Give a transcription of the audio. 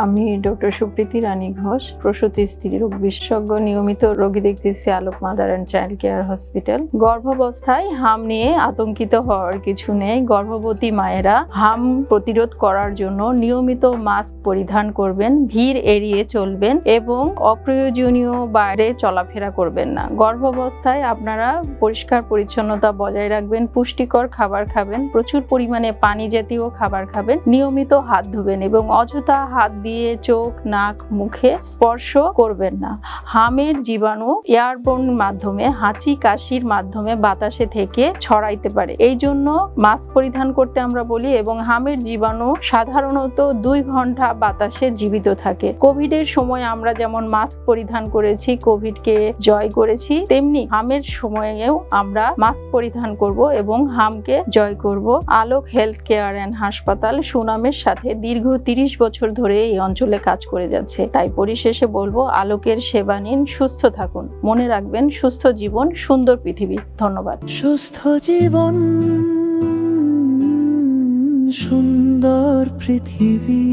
আমি ডক্টর সুপ্রীতি রানী ঘোষ, প্রসূতি স্ত্রী রোগ বিশেষজ্ঞ, নিয়মিত রোগী দেখতেছি Alok mother and child care hospital. গর্ভাবস্থায় হাম নিয়ে আতঙ্কিত হওয়ার কিছু নেই। গর্ভবতী মায়েরা হাম প্রতিরোধ করার জন্য নিয়মিত মাস্ক পরিধান করবেন, ভিড় এড়িয়ে চলবেন এবং অপ্রয়োজনীয় বাইরে চলাফেরা করবেন না। গর্ভাবস্থায় আপনারা পরিষ্কার পরিচ্ছন্নতা বজায় রাখবেন, পুষ্টিকর খাবার খাবেন, প্রচুর পরিমাণে পানি জাতীয় খাবার খাবেন, নিয়মিত হাত ধুবেন এবং অযথা হাত দিয়ে চোখ, নাক, মুখে স্পর্শ করবেন না। হামের জীবাণু এয়ারবোর্ন মাধ্যমে, হাঁচি কাশির মাধ্যমে বাতাসে থেকে ছড়াইতে পারে। এই জন্য মাস্ক পরিধান করতে আমরা বলি এবং হামের জীবাণু সাধারণত 2 ঘন্টা বাতাসে জীবিত থাকে। কোভিডের সময় আমরা যেমন মাস্ক পরিধান করেছি, কোভিডকে জয় করেছি, তেমনি হামের সময়েও আমরা মাস্ক পরিধান করব এবং হামকে জয় করব। আলোক হেলথ কেয়ার অ্যান্ড হাসপাতাল সুনামের সাথে দীর্ঘ 30 বছর ধরে এই অঞ্চলে কাজ করে যাচ্ছে। তাই পরিশেষে বলবো, আলোকের সেবা নিন, সুস্থ থাকুন। মনে রাখবেন, সুস্থ জীবন সুন্দর পৃথিবী। ধন্যবাদ। সুস্থ জীবন সুন্দর পৃথিবী।